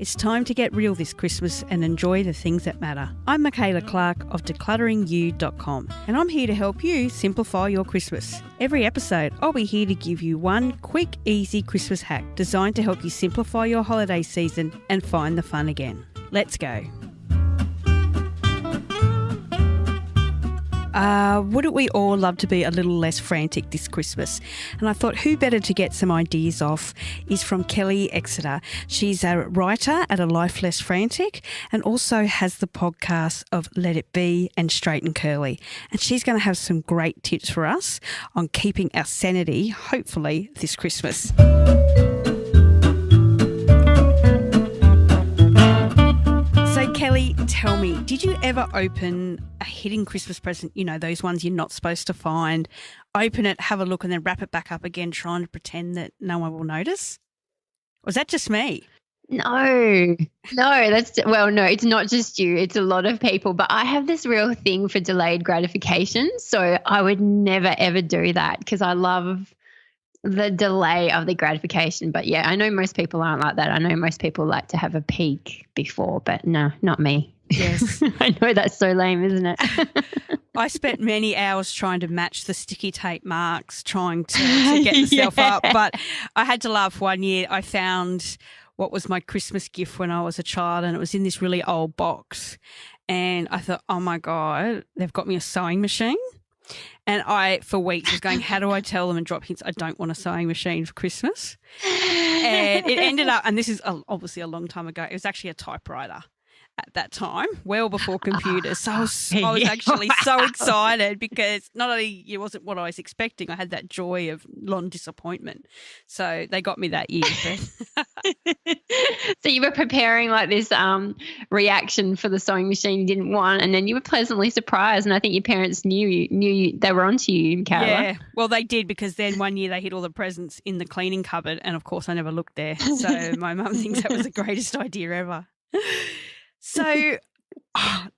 It's time to get real this Christmas and enjoy the things that matter. I'm Michaela Clark of declutteringyou.com, and I'm here to help you simplify your Christmas. Every episode, I'll be here to give you one quick, easy Christmas hack designed to help you simplify your holiday season and find the fun again. Let's go. Wouldn't we all love to be a little less frantic this Christmas? And I thought who better to get some ideas off is from Kelly Exeter. She's a writer at a Life Less Frantic and also has the podcast of Let It Be and Straight and Curly. And she's going to have some great tips for us on keeping our sanity, hopefully, this Christmas. Kelly, tell me, did you ever open a hidden Christmas present, you know, those ones you're not supposed to find, open it, have a look and then wrap it back up again, trying to pretend that no one will notice? Or is that just me? No, it's not just you. It's a lot of people. But I have this real thing for delayed gratification. So I would never, ever do that because I love the delay of the gratification. But yeah, I know most people aren't like that. I know most people like to have a peek before, but no, not me. Yes. I know that's so lame, isn't it? I spent many hours trying to match the sticky tape marks, trying to get the stuff up. But I had to laugh one year. I found what was my Christmas gift when I was a child, and it was in this really old box. And I thought, oh my God, they've got me a sewing machine. And I, for weeks, was going, how do I tell them and drop hints? I don't want a sewing machine for Christmas. And it ended up, and this is obviously a long time ago, it was actually a typewriter at that time, well before computers. So I was actually so excited because not only it wasn't what I was expecting, I had that joy of non-disappointment. So they got me that year. So you were preparing like this reaction for the sewing machine you didn't want, and then you were pleasantly surprised. And I think your parents knew they were onto you, Michaela. Yeah, well, they did, because then one year they hid all the presents in the cleaning cupboard, and of course I never looked there. So my mum thinks that was the greatest idea ever. So,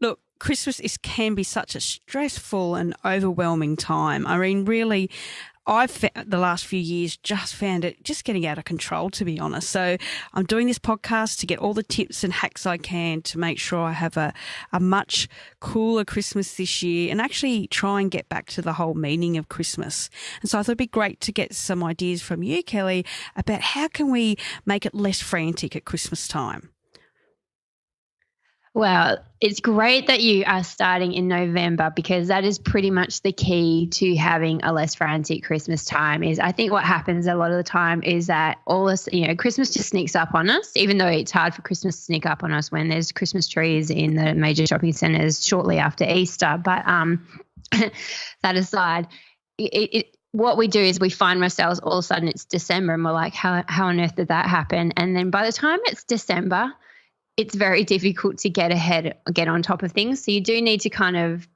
look, Christmas can be such a stressful and overwhelming time. I mean, really, the last few years just found it just getting out of control, to be honest. So I'm doing this podcast to get all the tips and hacks I can to make sure I have a much cooler Christmas this year and actually try and get back to the whole meaning of Christmas. And so I thought it'd be great to get some ideas from you, Kelly, about how can we make it less frantic at Christmas time. Well, it's great that you are starting in November, because that is pretty much the key to having a less frantic Christmas time. Is I think what happens a lot of the time is that Christmas just sneaks up on us, even though it's hard for Christmas to sneak up on us when there's Christmas trees in the major shopping centres shortly after Easter. But that aside, what we do is we find ourselves all of a sudden it's December and we're like, how on earth did that happen? And then by the time it's December, it's very difficult to get on top of things. So you do need to kind of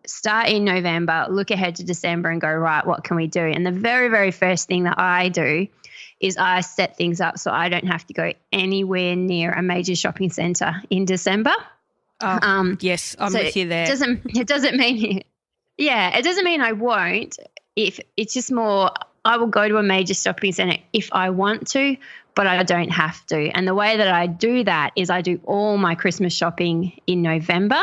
start in November, look ahead to December and go, right, what can we do? And the very, very first thing that I do is I set things up so I don't have to go anywhere near a major shopping centre in December. Yes, I'm with you there. It doesn't mean I won't. If it's just more, I will go to a major shopping centre if I want to, but I don't have to. And the way that I do that is I do all my Christmas shopping in November.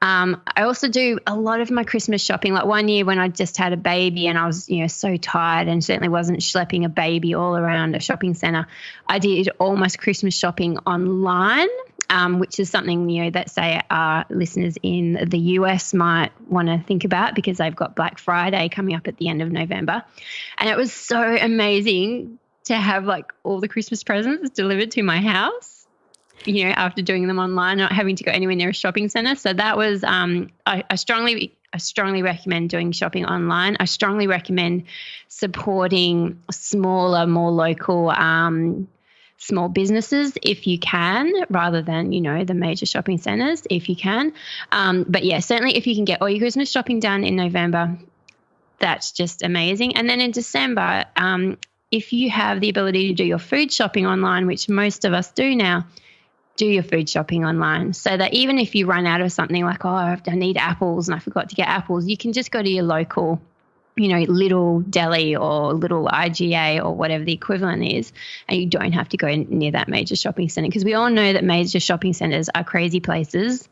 I also do a lot of my Christmas shopping. Like one year when I just had a baby and I was, so tired and certainly wasn't schlepping a baby all around a shopping centre, I did all my Christmas shopping online, which is something, that say our listeners in the US might want to think about because they've got Black Friday coming up at the end of November. And it was so amazing to have like all the Christmas presents delivered to my house, after doing them online, not having to go anywhere near a shopping centre. So that was, I strongly recommend doing shopping online. I strongly recommend supporting smaller, more local, small businesses if you can, rather than, the major shopping centres if you can. But yeah, certainly if you can get all your Christmas shopping done in November, that's just amazing. And then in December, if you have the ability to do your food shopping online, which most of us do now, do your food shopping online, so that even if you run out of something like, I need apples and I forgot to get apples, you can just go to your local little deli or little IGA or whatever the equivalent is, and you don't have to go near that major shopping centre, because we all know that major shopping centres are crazy places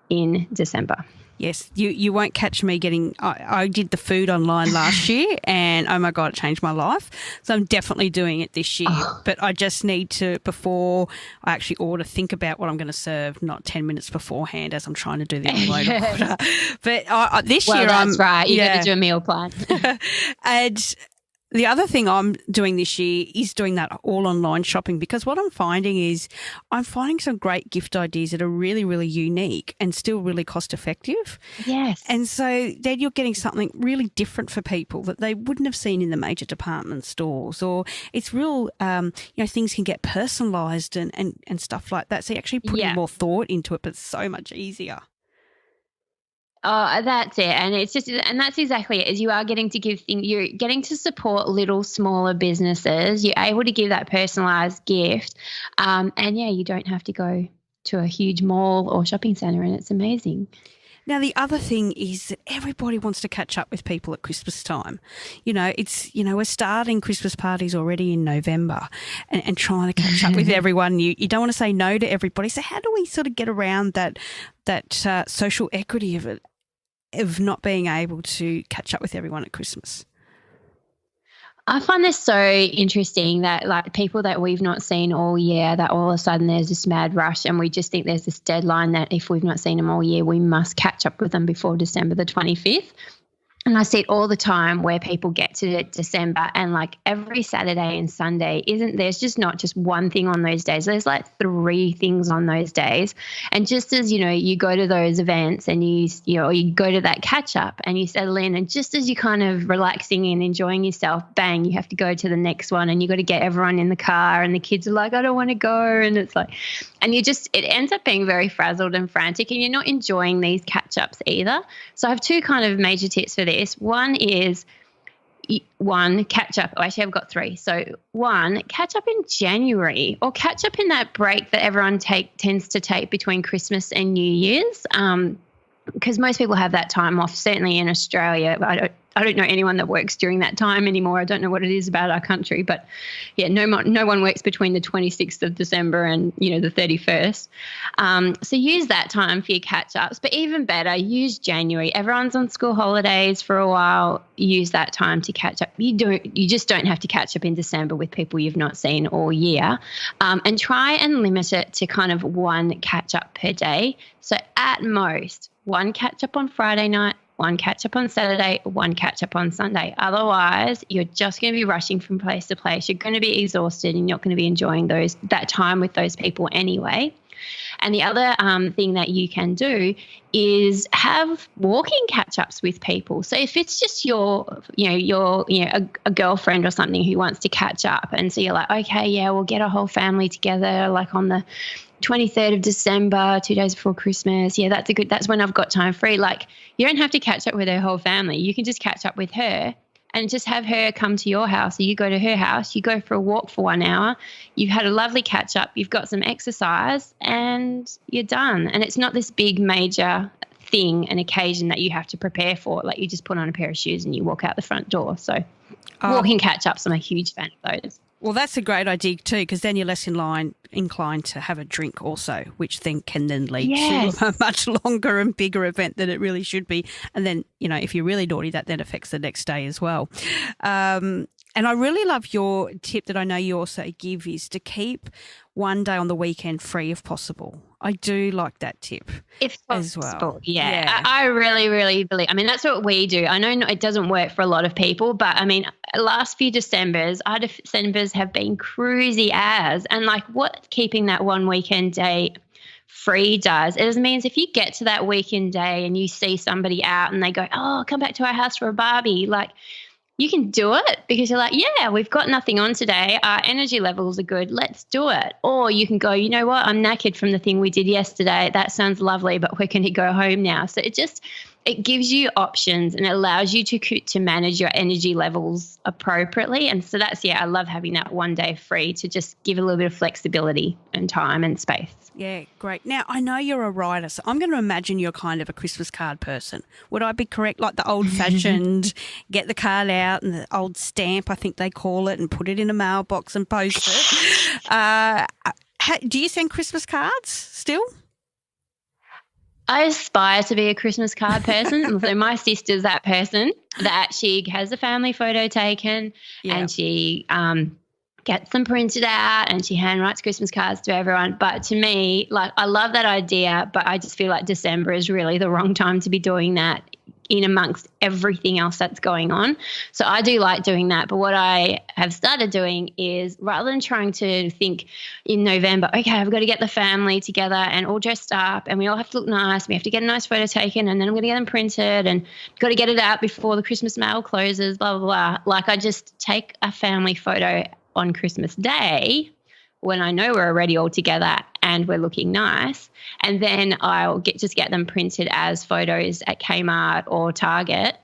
in December. Yes, you won't catch me getting I did the food online last year, and oh my God, it changed my life. So I'm definitely doing it this year. But I just need to, before I actually order, think about what I'm going to serve, not 10 minutes beforehand as I'm trying to do the unload order. But this year that's right. You got to do a meal plan. And the other thing I'm doing this year is doing that all online shopping, because what I'm finding is I'm finding some great gift ideas that are really, really unique and still really cost effective. Yes. And so then you're getting something really different for people that they wouldn't have seen in the major department stores, or it's real, things can get personalised and stuff like that. So you're actually putting more thought into it, but it's so much easier. Oh, that's it. And that's exactly it, is you are getting to you're getting to support little, smaller businesses. You're able to give that personalised gift. You don't have to go to a huge mall or shopping centre, and it's amazing. Now, the other thing is that everybody wants to catch up with people at Christmas time. We're starting Christmas parties already in November and trying to catch up with everyone. You don't want to say no to everybody. So how do we sort of get around that social equity of not being able to catch up with everyone at Christmas? I find this so interesting that, like, people that we've not seen all year, that all of a sudden there's this mad rush, and we just think there's this deadline that if we've not seen them all year, we must catch up with them before December the 25th. And I see it all the time where people get to December and, like, every Saturday and Sunday there's just not just one thing on those days. There's like 3 things on those days. And just as, you go to those events and you go to that catch up and you settle in, and just as you're kind of relaxing and enjoying yourself, bang, you have to go to the next one, and you got to get everyone in the car, and the kids are like, I don't want to go. And it's like, and it ends up being very frazzled and frantic, and you're not enjoying these catch ups either. So I have 2 kind of major tips for this. One is catch up. Actually, I've got 3. So 1, catch up in January, or catch up in that break that everyone tends to take between Christmas and New Year's, because most people have that time off. Certainly in Australia, I don't know anyone that works during that time anymore. I don't know what it is about our country, but yeah, no one works between the 26th of December and the 31st. So use that time for your catch-ups, but even better, use January. Everyone's on school holidays for a while. Use that time to catch up. You just don't have to catch up in December with people you've not seen all year, and try and limit it to kind of 1 catch-up per day. So at most, 1 catch-up on Friday night, 1 catch-up on Saturday, 1 catch-up on Sunday. Otherwise, you're just going to be rushing from place to place. You're going to be exhausted, and you're not going to be enjoying that time with those people anyway. And the other thing that you can do is have walking catch-ups with people. So if it's just a girlfriend or something who wants to catch up, and so you're like, okay, yeah, we'll get a whole family together, like on the 23rd of December, 2 days before Christmas. Yeah, that's when I've got time free. Like, you don't have to catch up with her whole family. You can just catch up with her and just have her come to your house, or you go to her house, you go for a walk for 1 hour, you've had a lovely catch up, you've got some exercise, and you're done. And it's not this big major thing, an occasion that you have to prepare for. Like, you just put on a pair of shoes and you walk out the front door. So walking catch-ups, I'm a huge fan of those. Well, that's a great idea too, because then you're less inclined to have a drink also, which then can lead to a much longer and bigger event than it really should be. And then, if you're really naughty, that then affects the next day as well. And I really love your tip that I know you also give, is to keep 1 day on the weekend free if possible. I do like that tip if possible, as well. Yeah. I really, really believe. I mean, that's what we do. I know it doesn't work for a lot of people, but I mean, last few Decembers, our Decembers have been cruisy as, and like what keeping that 1 weekend day free does, it means if you get to that weekend day and you see somebody out and they go, oh, come back to our house for a barbie, like, you can do it because you're like, yeah, we've got nothing on today. Our energy levels are good. Let's do it. Or you can go, you know what? I'm knackered from the thing we did yesterday. That sounds lovely, but we're going to go home now. So it gives you options and it allows you to manage your energy levels appropriately. And so that's, I love having that one day free to just give a little bit of flexibility and time and space. Yeah, great. Now, I know you're a writer, so I'm going to imagine you're kind of a Christmas card person. Would I be correct? Like the old-fashioned, get the card out and the old stamp, I think they call it, and put it in a mailbox and post it. Do you send Christmas cards still? I aspire to be a Christmas card person. So my sister's that person that she has a family photo taken and she gets them printed out and she handwrites Christmas cards to everyone. But to me, like, I love that idea, but I just feel like December is really the wrong time to be doing that in amongst everything else that's going on. So I do like doing that. But what I have started doing is, rather than trying to think in November, okay, I've got to get the family together and all dressed up and we all have to look nice, we have to get a nice photo taken and then I'm going to get them printed and got to get it out before the Christmas mail closes, blah, blah, blah. Like, I just take a family photo on Christmas Day when I know we're already all together and we're looking nice, and then I'll get them printed as photos at Kmart or Target,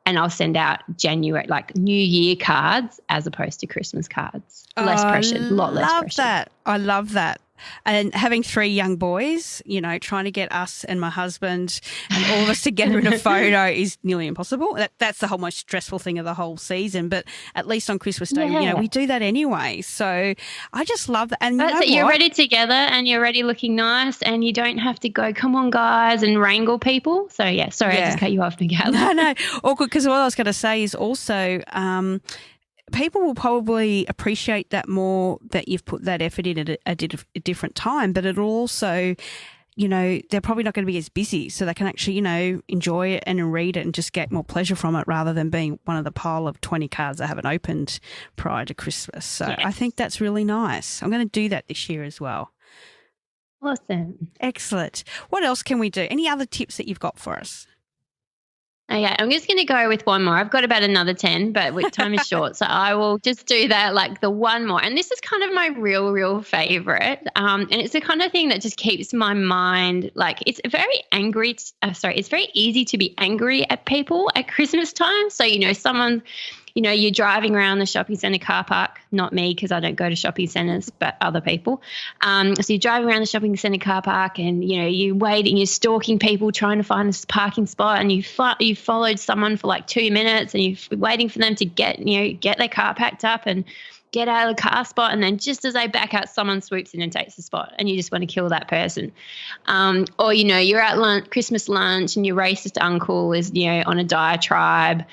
and I'll send out January, like New Year cards as opposed to Christmas cards. Less pressure, a lot less pressure. I love that. And having 3 young boys, trying to get us and my husband and all of us together in a photo is nearly impossible. That's the whole most stressful thing of the whole season. But at least on Christmas Day, we do that anyway. So I just love that. And you're ready together and you're ready looking nice and you don't have to go, come on, guys, and wrangle people. So, I just cut you off, Miguel. No, all good. Because what I was going to say is also people will probably appreciate that more, that you've put that effort in at a different time, but it'll also, they're probably not going to be as busy, so they can actually, enjoy it and read it and just get more pleasure from it rather than being one of the pile of 20 cards I haven't opened prior to Christmas. So I think that's really nice. I'm going to do that this year as well. Awesome. Excellent. What else can we do? Any other tips that you've got for us? Okay, I'm just going to go with one more. I've got about another 10, but time is short, so I will just do that, like the one more. And this is kind of my real favorite, and it's the kind of thing that just keeps my mind, like, it's very angry. It's very easy to be angry at people at Christmas time. So, someone, you're driving around the shopping centre car park, not me because I don't go to shopping centres, but other people. So you're driving around the shopping centre car park and, you're waiting, you're stalking people trying to find a parking spot, and you followed someone for like 2 minutes and you're waiting for them to get their car packed up and get out of the car spot, and then just as they back out, someone swoops in and takes the spot, and you just want to kill that person. Or, you're at Christmas lunch and your racist uncle is, on a diatribe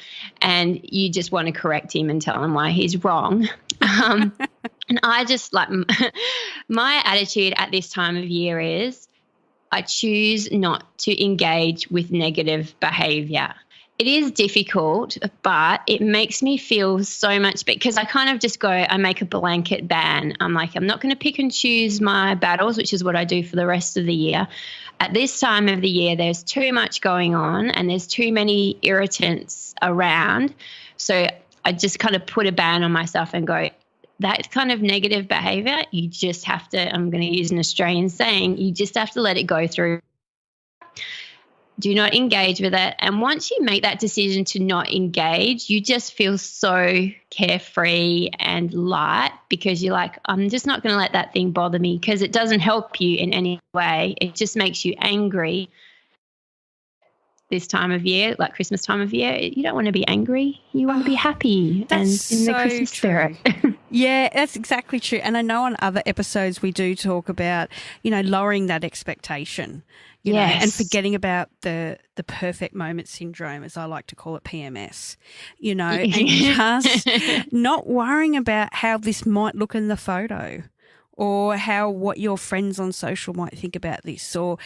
and you just want to correct him and tell him why he's wrong. And I just, like, my attitude at this time of year is I choose not to engage with negative behaviour. It is difficult, but it makes me feel so much, because I kind of just I make a blanket ban. I'm like, I'm not going to pick and choose my battles, which is what I do for the rest of the year. At this time of the year, there's too much going on and there's too many irritants around. So I just kind of put a ban on myself and go, that kind of negative behaviour, you just have to, I'm going to use an Australian saying, you just have to let it go through. Do not engage with it. And once you make that decision to not engage, you just feel so carefree and light, because you're like, I'm just not going to let that thing bother me, because it doesn't help you in any way. It just makes you angry. This time of year, like Christmas time of year, you don't want to be angry. You want to be happy and in the Christmas spirit. Yeah, that's exactly true. And I know on other episodes we do talk about, lowering that expectation, you know, and forgetting about the perfect moment syndrome, as I like to call it, PMS, and just not worrying about how this might look in the photo, or what your friends on social might think about this, or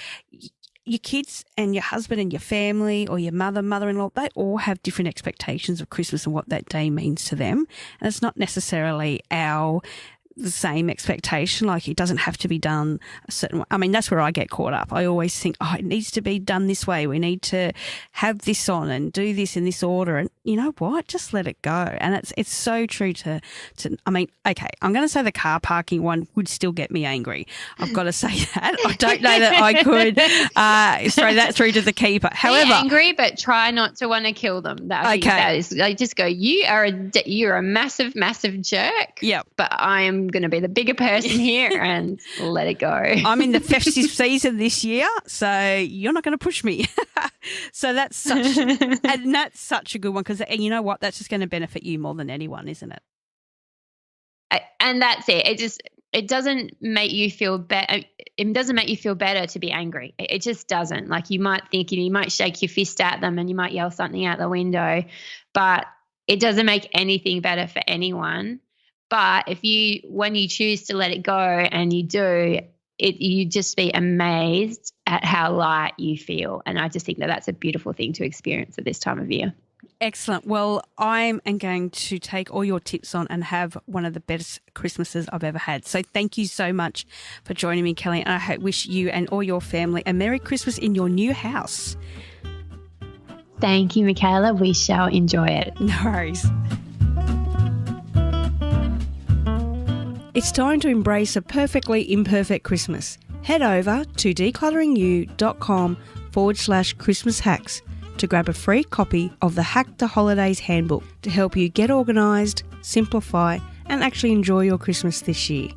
your kids and your husband and your family, or your mother-in-law, they all have different expectations of Christmas and what that day means to them. And it's not necessarily the same expectation. Like, it doesn't have to be done a certain way. I mean, that's where I get caught up. I always think, it needs to be done this way. We need to have this on and do this in this order. And you know what? Just let it go. And it's so true to I mean, okay, I'm going to say the car parking one would still get me angry. I've got to say that. I don't know that I could throw that through to the keeper. However, be angry, but try not to want to kill them. That is, like, just go, you're a massive, massive jerk. Yep. But I am going to be the bigger person here and let it go. I'm in the festive season this year, so you're not going to push me. So that's such a good one, because you know what? That's just going to benefit you more than anyone, isn't it? And that's it. It doesn't make you feel better. It doesn't make you feel better to be angry. It just doesn't. Like, you might think, you might shake your fist at them and you might yell something out the window, but it doesn't make anything better for anyone. But when you choose to let it go and you do, you just be amazed at how light you feel. And I just think that that's a beautiful thing to experience at this time of year. Excellent. Well, I am going to take all your tips on and have one of the best Christmases I've ever had. So thank you so much for joining me, Kelly. And I wish you and all your family a Merry Christmas in your new house. Thank you, Michaela. We shall enjoy it. No worries. It's time to embrace a perfectly imperfect Christmas. Head over to declutteryou.com/Christmas hacks to grab a free copy of the Hack the Holidays Handbook to help you get organised, simplify, and actually enjoy your Christmas this year.